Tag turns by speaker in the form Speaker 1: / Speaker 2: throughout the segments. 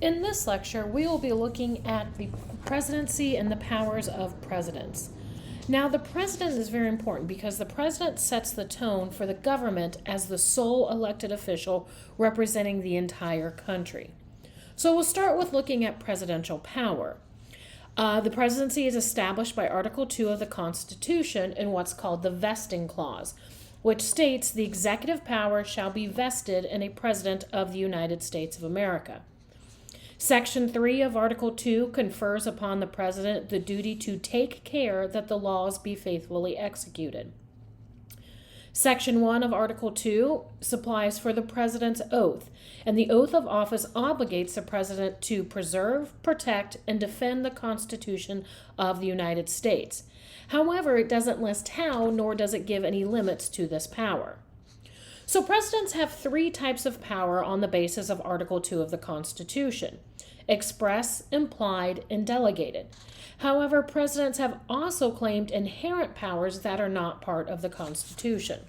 Speaker 1: In this lecture, we will be looking at the presidency and the powers of presidents. Now, the president is very important because the president sets the tone for the government as the sole elected official representing the entire country. So we'll start with looking at presidential power. The presidency is established by Article 2 of the Constitution in what's called the vesting clause, which states the executive power shall be vested in a president of the United States of America. Section 3 of Article 2 confers upon the president the duty to take care that the laws be faithfully executed. Section 1 of Article 2 supplies for the president's oath, and the oath of office obligates the president to preserve, protect, and defend the Constitution of the United States. However, it doesn't list how, nor does it give any limits to this power. So presidents have three types of power on the basis of Article 2 of the Constitution: express, implied, and delegated. However, presidents have also claimed inherent powers that are not part of the Constitution.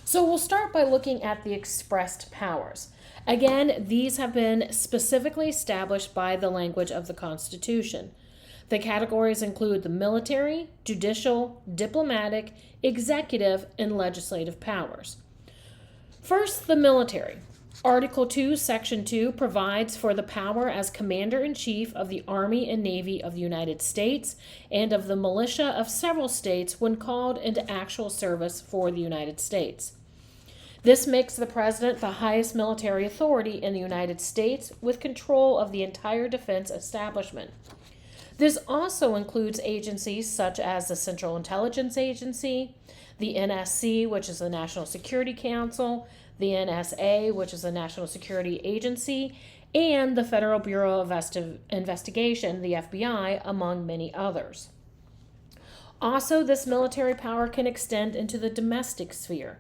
Speaker 1: So we'll start by looking at the expressed powers. Again, these have been specifically established by the language of the Constitution. The categories include the military, judicial, diplomatic, executive, and legislative powers. First, the military. Article 2, Section 2 provides for the power as Commander-in-Chief of the Army and Navy of the United States and of the militia of several states when called into actual service for the United States. This makes the President the highest military authority in the United States with control of the entire defense establishment. This also includes agencies such as the Central Intelligence Agency, the NSC, which is the National Security Council, the NSA, which is the National Security Agency, and the Federal Bureau of Investigation, the FBI, among many others. Also, this military power can extend into the domestic sphere.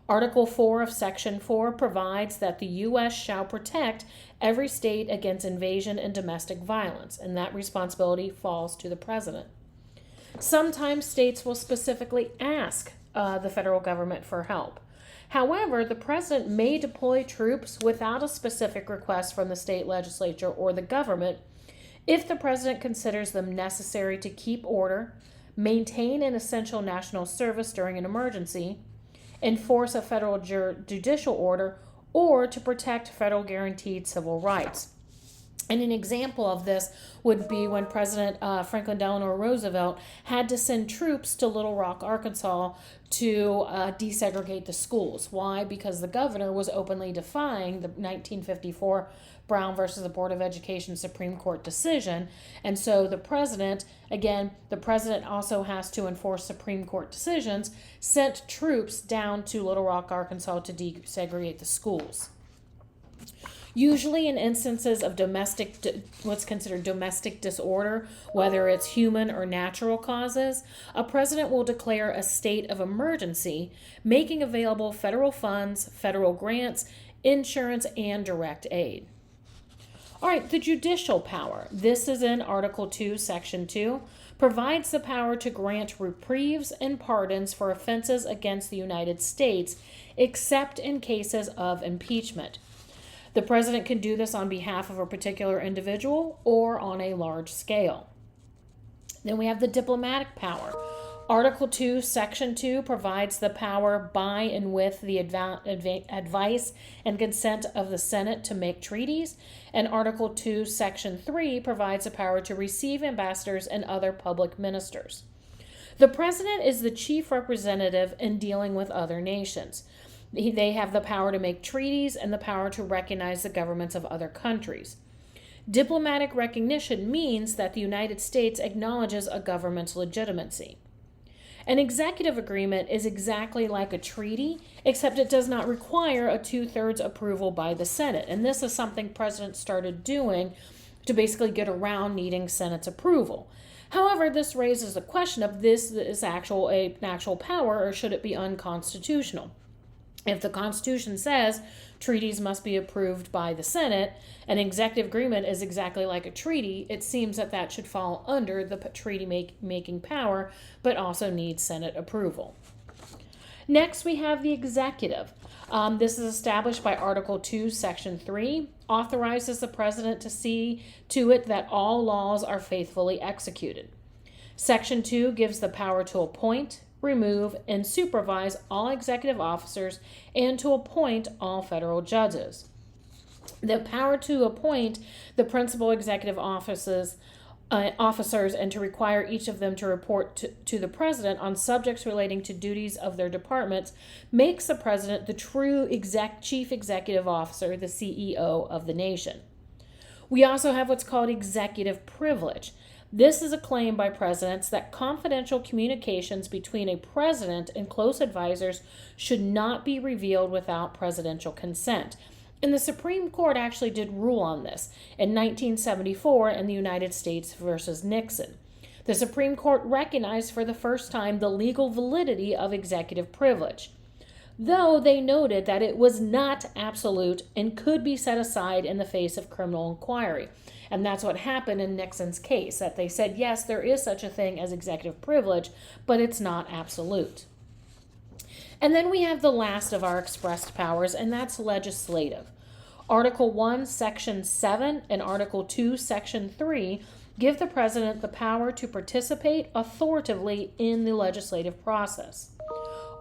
Speaker 1: Article 4 of Section 4 provides that the U.S. shall protect every state against invasion and domestic violence, and that responsibility falls to the President. Sometimes states will specifically ask the federal government for help. However, the President may deploy troops without a specific request from the state legislature or the government if the President considers them necessary to keep order, maintain an essential national service during an emergency, enforce a federal judicial order, or to protect federal guaranteed civil rights. And an example of this would be when President Franklin Delano Roosevelt had to send troops to Little Rock, Arkansas to desegregate the schools. Why? Because the governor was openly defying the 1954 Brown versus the Board of Education Supreme Court decision. And so the president also has to enforce Supreme Court decisions, sent troops down to Little Rock, Arkansas to desegregate the schools. Usually in instances of what's considered domestic disorder, whether it's human or natural causes, a president will declare a state of emergency, making available federal funds, federal grants, insurance, and direct aid. All right, the judicial power. This is in Article 2, Section 2, provides the power to grant reprieves and pardons for offenses against the United States, except in cases of impeachment. The president can do this on behalf of a particular individual or on a large scale. Then we have the diplomatic power. Article 2, Section 2 provides the power by and with the advice and consent of the Senate to make treaties, and Article 2, Section 3 provides the power to receive ambassadors and other public ministers. The president is the chief representative in dealing with other nations. They have the power to make treaties and the power to recognize the governments of other countries. Diplomatic recognition means that the United States acknowledges a government's legitimacy. An executive agreement is exactly like a treaty, except it does not require a 2/3 approval by the Senate. And this is something presidents started doing to basically get around needing Senate's approval. However, this raises the question of this is an actual power, or should it be unconstitutional? If the Constitution says treaties must be approved by the Senate, an executive agreement is exactly like a treaty, it seems that should fall under the treaty-making power, but also needs Senate approval. Next, we have the executive. This is established by Article 2, Section 3, authorizes the president to see to it that all laws are faithfully executed. Section 2 gives the power to appoint, remove, and supervise all executive officers and to appoint all federal judges. The power to appoint the principal executive officers and to require each of them to report to the president on subjects relating to duties of their departments makes the president the true chief executive officer, the CEO of the nation. We also have what's called executive privilege. This is a claim by presidents that confidential communications between a president and close advisors should not be revealed without presidential consent. And the Supreme Court actually did rule on this in 1974 in the United States versus Nixon. The Supreme Court recognized for the first time the legal validity of executive privilege, though they noted that it was not absolute and could be set aside in the face of criminal inquiry. And that's what happened in Nixon's case, that they said, yes, there is such a thing as executive privilege, but it's not absolute. And then we have the last of our expressed powers, and that's legislative. Article 1, Section 7 and Article 2, Section 3 give the president the power to participate authoritatively in the legislative process.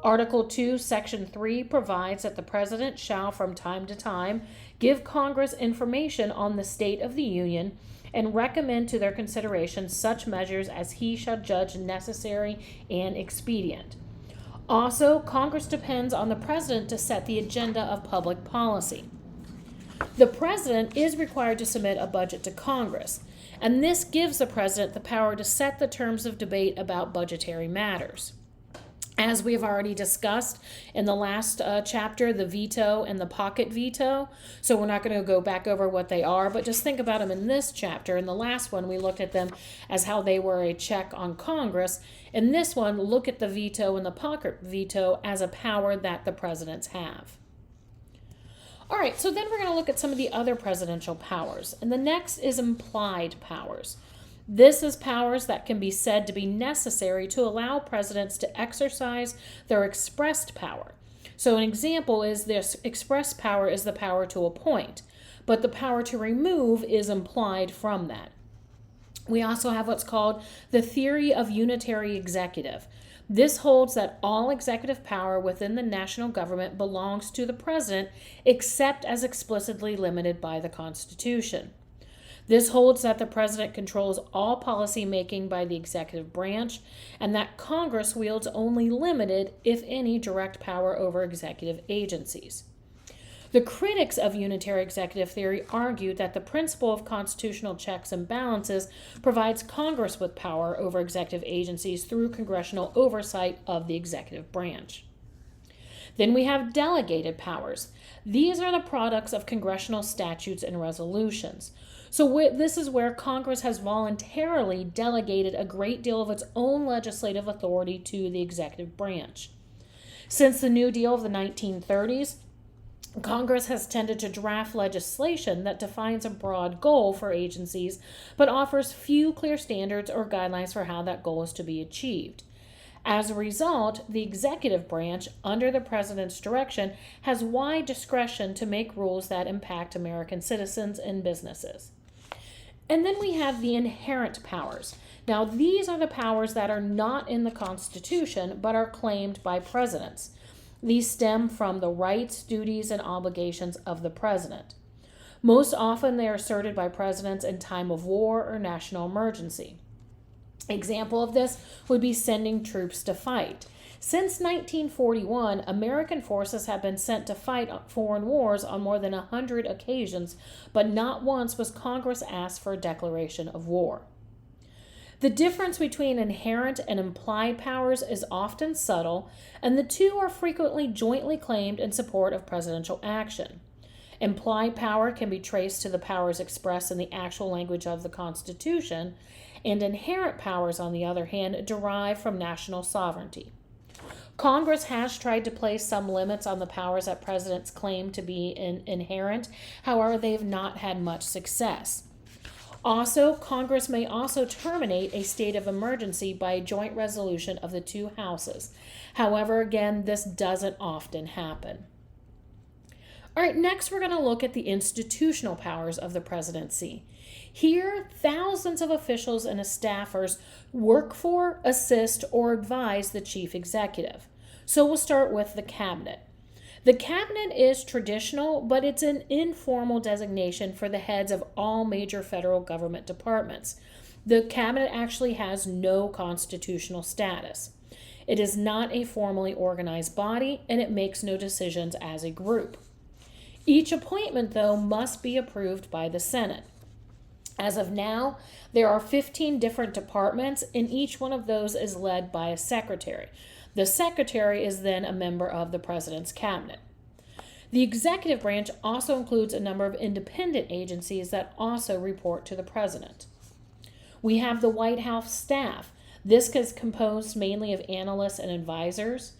Speaker 1: Article 2, Section 3 provides that the president shall from time to time give Congress information on the state of the Union and recommend to their consideration such measures as he shall judge necessary and expedient. Also, Congress depends on the president to set the agenda of public policy. The president is required to submit a budget to Congress, and this gives the president the power to set the terms of debate about budgetary matters. As we have already discussed in the last chapter, the veto and the pocket veto. So we're not going to go back over what they are, but just think about them in this chapter. In the last one, we looked at them as how they were a check on Congress. In this one, look at the veto and the pocket veto as a power that the presidents have. All right, so then we're going to look at some of the other presidential powers. And the next is implied powers. This is powers that can be said to be necessary to allow presidents to exercise their expressed power. So an example is this expressed power is the power to appoint, but the power to remove is implied from that. We also have what's called the theory of unitary executive. This holds that all executive power within the national government belongs to the president except as explicitly limited by the Constitution. This holds that the president controls all policy making by the executive branch and that Congress wields only limited, if any, direct power over executive agencies. The critics of unitary executive theory argue that the principle of constitutional checks and balances provides Congress with power over executive agencies through congressional oversight of the executive branch. Then we have delegated powers. These are the products of congressional statutes and resolutions. So this is where Congress has voluntarily delegated a great deal of its own legislative authority to the executive branch. Since the New Deal of the 1930s, Congress has tended to draft legislation that defines a broad goal for agencies, but offers few clear standards or guidelines for how that goal is to be achieved. As a result, the executive branch, under the president's direction, has wide discretion to make rules that impact American citizens and businesses. And then we have the inherent powers. Now, these are the powers that are not in the Constitution, but are claimed by presidents. These stem from the rights, duties, and obligations of the president. Most often, they are asserted by presidents in time of war or national emergency. Example of this would be sending troops to fight. Since 1941, American forces have been sent to fight foreign wars on more than 100 occasions, but not once was Congress asked for a declaration of war. The difference between inherent and implied powers is often subtle, and the two are frequently jointly claimed in support of presidential action. Implied power can be traced to the powers expressed in the actual language of the Constitution, and inherent powers, on the other hand, derive from national sovereignty. Congress has tried to place some limits on the powers that presidents claim to be inherent. However, they have not had much success. Also, Congress may also terminate a state of emergency by a joint resolution of the two houses. However, again, this doesn't often happen. All right, next we're going to look at the institutional powers of the presidency. Here, thousands of officials and staffers work for, assist, or advise the chief executive. So we'll start with the cabinet. The cabinet is traditional, but it's an informal designation for the heads of all major federal government departments. The cabinet actually has no constitutional status. It is not a formally organized body, and it makes no decisions as a group. Each appointment, though, must be approved by the Senate. As of now, there are 15 different departments, and each one of those is led by a secretary. The secretary is then a member of the president's cabinet. The executive branch also includes a number of independent agencies that also report to the president. We have the White House staff. This is composed mainly of analysts and advisors.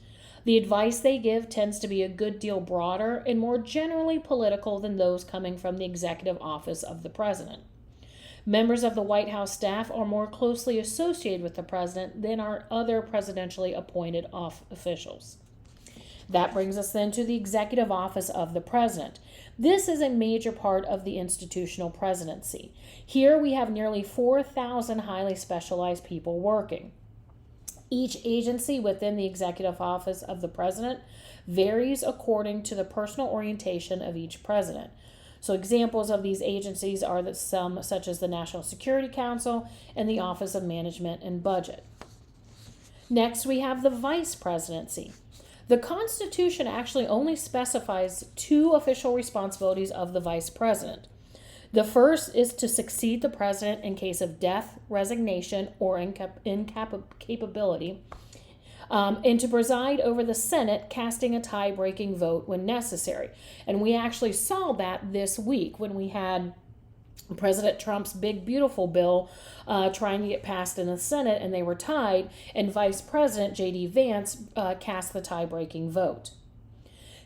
Speaker 1: The advice they give tends to be a good deal broader and more generally political than those coming from the executive office of the president. Members of the White House staff are more closely associated with the president than are other presidentially appointed officials. That brings us then to the executive office of the president. This is a major part of the institutional presidency. Here we have nearly 4,000 highly specialized people working. Each agency within the executive office of the president varies according to the personal orientation of each president. So examples of these agencies are some such as the National Security Council and the Office of Management and Budget. Next, we have the vice presidency. The Constitution actually only specifies 2 official responsibilities of the vice president. The first is to succeed the president in case of death, resignation, or incapability, and to preside over the Senate, casting a tie-breaking vote when necessary. And we actually saw that this week when we had President Trump's big, beautiful bill trying to get passed in the Senate, and they were tied, and Vice President J.D. Vance cast the tie-breaking vote.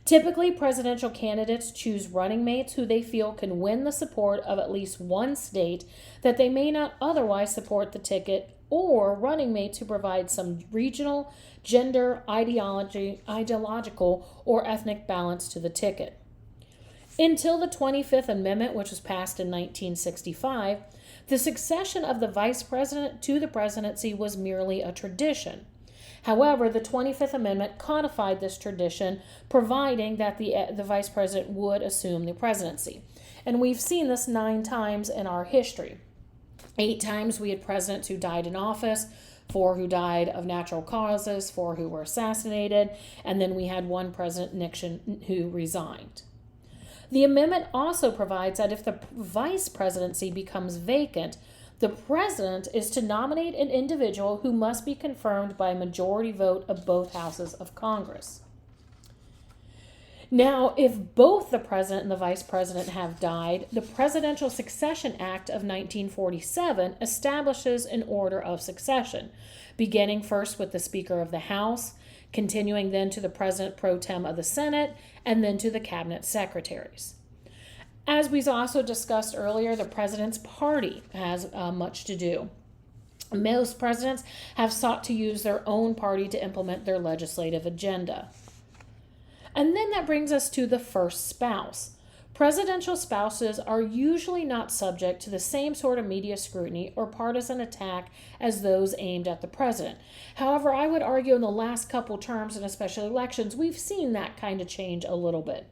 Speaker 1: Typically, presidential candidates choose running mates who they feel can win the support of at least one state that they may not otherwise support the ticket, or running mates who provide some regional, gender, ideological, or ethnic balance to the ticket. Until the 25th Amendment, which was passed in 1965, the succession of the vice president to the presidency was merely a tradition. However, the 25th Amendment codified this tradition, providing that the vice president would assume the presidency. And we've seen this 9 times in our history. 8 times we had presidents who died in office, 4 who died of natural causes, 4 who were assassinated, and then we had 1 President Nixon who resigned. The amendment also provides that if the vice presidency becomes vacant, the president is to nominate an individual who must be confirmed by a majority vote of both houses of Congress. Now, if both the president and the vice president have died, the Presidential Succession Act of 1947 establishes an order of succession, beginning first with the Speaker of the House, continuing then to the President pro tem of the Senate, and then to the cabinet secretaries. As we also discussed earlier, the president's party has much to do. Most presidents have sought to use their own party to implement their legislative agenda. And then that brings us to the first spouse. Presidential spouses are usually not subject to the same sort of media scrutiny or partisan attack as those aimed at the president. However, I would argue in the last couple terms, and especially elections, we've seen that kind of change a little bit.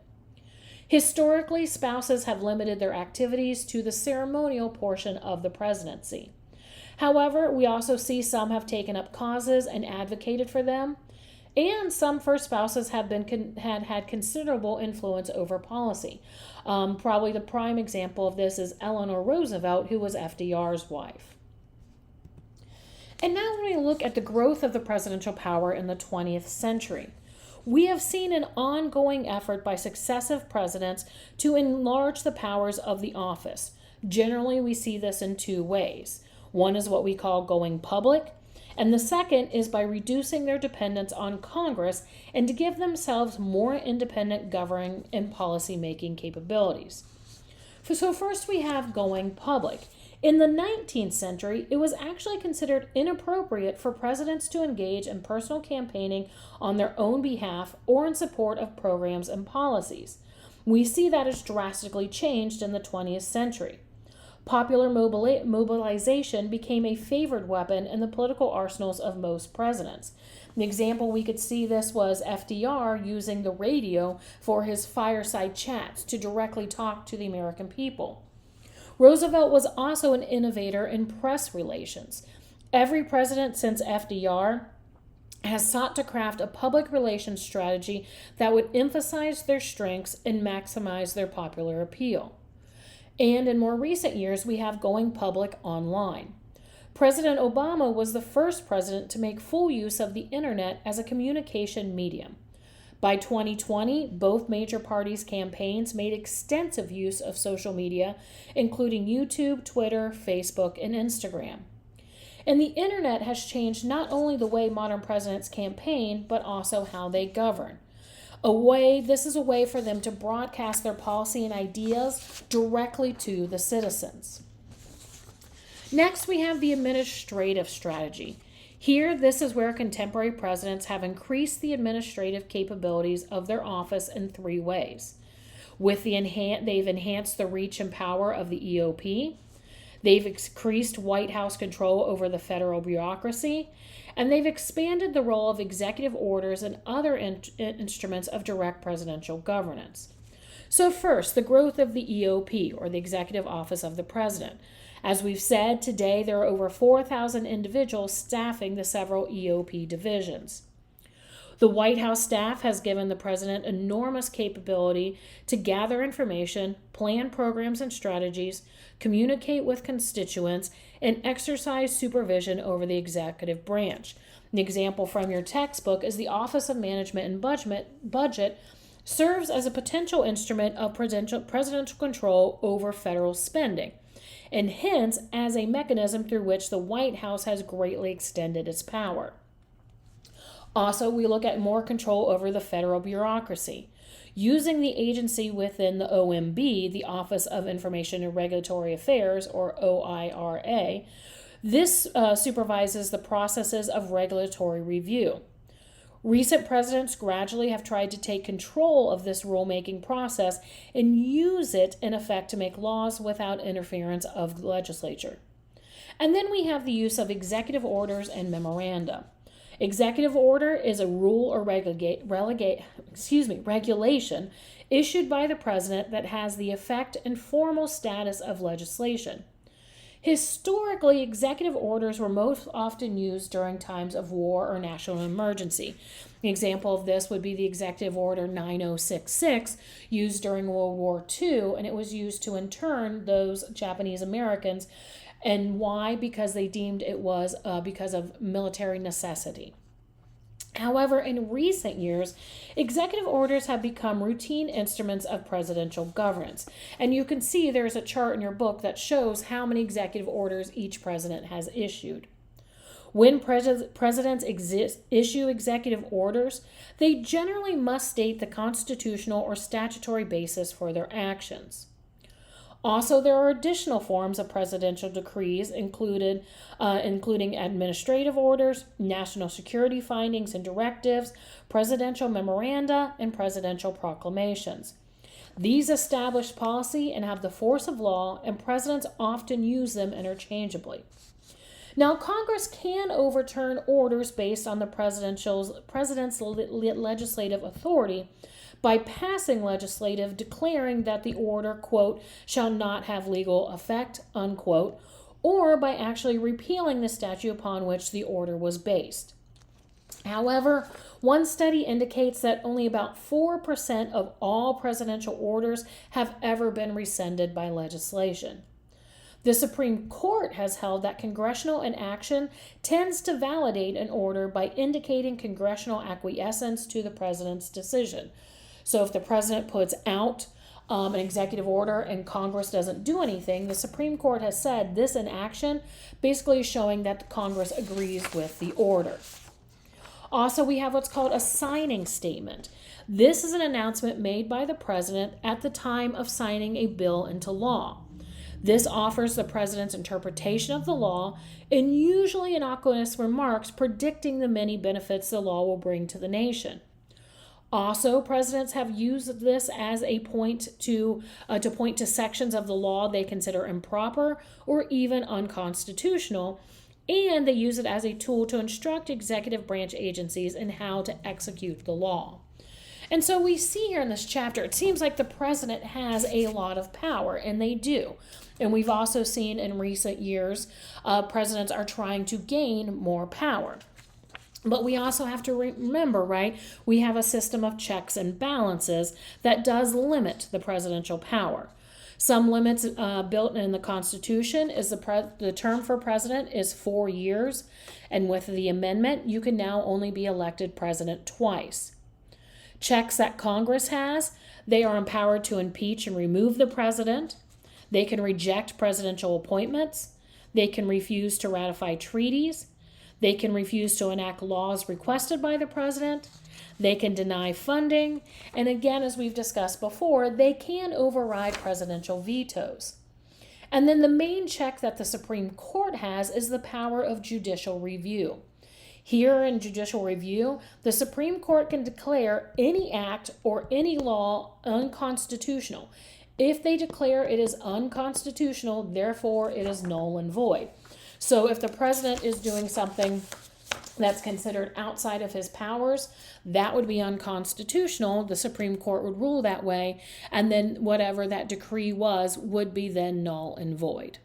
Speaker 1: Historically, spouses have limited their activities to the ceremonial portion of the presidency. However, we also see some have taken up causes and advocated for them, and some first spouses have had considerable influence over policy. Probably the prime example of this is Eleanor Roosevelt, who was FDR's wife. And now when we look at the growth of the presidential power in the 20th century, we have seen an ongoing effort by successive presidents to enlarge the powers of the office. Generally, we see this in 2 ways. One is what we call going public, and the second is by reducing their dependence on Congress and to give themselves more independent governing and policy-making capabilities. So first we have going public. In the 19th century, it was actually considered inappropriate for presidents to engage in personal campaigning on their own behalf or in support of programs and policies. We see that has drastically changed in the 20th century. Popular mobilization became a favored weapon in the political arsenals of most presidents. An example we could see this was FDR using the radio for his fireside chats to directly talk to the American people. Roosevelt was also an innovator in press relations. Every president since FDR has sought to craft a public relations strategy that would emphasize their strengths and maximize their popular appeal. And in more recent years, we have going public online. President Obama was the first president to make full use of the internet as a communication medium. By 2020, both major parties' campaigns made extensive use of social media, including YouTube, Twitter, Facebook, and Instagram. And the internet has changed not only the way modern presidents campaign, but also how they govern. This is a way for them to broadcast their policy and ideas directly to the citizens. Next, we have the administrative strategy. Here, this is where contemporary presidents have increased the administrative capabilities of their office in three ways. They've enhanced the reach and power of the EOP. They've increased White House control over the federal bureaucracy, and they've expanded the role of executive orders and other instruments of direct presidential governance. So first, the growth of the EOP, or the Executive Office of the President. As we've said, today there are over 4,000 individuals staffing the several EOP divisions. The White House staff has given the president enormous capability to gather information, plan programs and strategies, communicate with constituents, and exercise supervision over the executive branch. An example from your textbook is the Office of Management and Budget serves as a potential instrument of presidential control over federal spending, and hence as a mechanism through which the White House has greatly extended its power. Also, we look at more control over the federal bureaucracy. Using the agency within the OMB, the Office of Information and Regulatory Affairs, or OIRA, this supervises the processes of regulatory review. Recent presidents gradually have tried to take control of this rulemaking process and use it in effect to make laws without interference of the legislature. And then we have the use of executive orders and memoranda. Executive order is a rule or regulation issued by the president that has the effect and formal status of legislation. Historically, executive orders were most often used during times of war or national emergency. An example of this would be the Executive Order 9066, used during World War II, and it was used to intern those Japanese Americans. And why? Because they deemed it was because of military necessity. However, in recent years, executive orders have become routine instruments of presidential governance. And you can see there's a chart in your book that shows how many executive orders each president has issued. When presidents issue executive orders, they generally must state the constitutional or statutory basis for their actions. Also, there are additional forms of presidential decrees including administrative orders, national security findings and directives, presidential memoranda, and presidential proclamations. These establish policy and have the force of law, and presidents often use them interchangeably. Now, Congress can overturn orders based on the president's legislative authority by passing legislation declaring that the order, quote, shall not have legal effect, unquote, or by actually repealing the statute upon which the order was based. However, one study indicates that only about 4% of all presidential orders have ever been rescinded by legislation. The Supreme Court has held that congressional inaction tends to validate an order by indicating congressional acquiescence to the president's decision. So if the president puts out an executive order and Congress doesn't do anything, the Supreme Court has said this inaction basically is showing that the Congress agrees with the order. Also, we have what's called a signing statement. This is an announcement made by the president at the time of signing a bill into law. This offers the president's interpretation of the law and usually innocuous remarks predicting the many benefits the law will bring to the nation. Also, presidents have used this as a point to point to sections of the law they consider improper or even unconstitutional, and they use it as a tool to instruct executive branch agencies in how to execute the law. And so we see here in this chapter, it seems like the president has a lot of power, and they do. And we've also seen in recent years, presidents are trying to gain more power. But we also have to remember, right, we have a system of checks and balances that does limit the presidential power. Some limits built in the Constitution is the term for president is 4 years, and with the amendment, you can now only be elected president twice. Checks that Congress has, they are empowered to impeach and remove the president. They can reject presidential appointments. They can refuse to ratify treaties. They can refuse to enact laws requested by the president. They can deny funding. And again, as we've discussed before, they can override presidential vetoes. And then the main check that the Supreme Court has is the power of judicial review. Here in judicial review, the Supreme Court can declare any act or any law unconstitutional. If they declare it is unconstitutional, therefore it is null and void. So if the president is doing something that's considered outside of his powers, that would be unconstitutional. The Supreme Court would rule that way, and then whatever that decree was would be then null and void.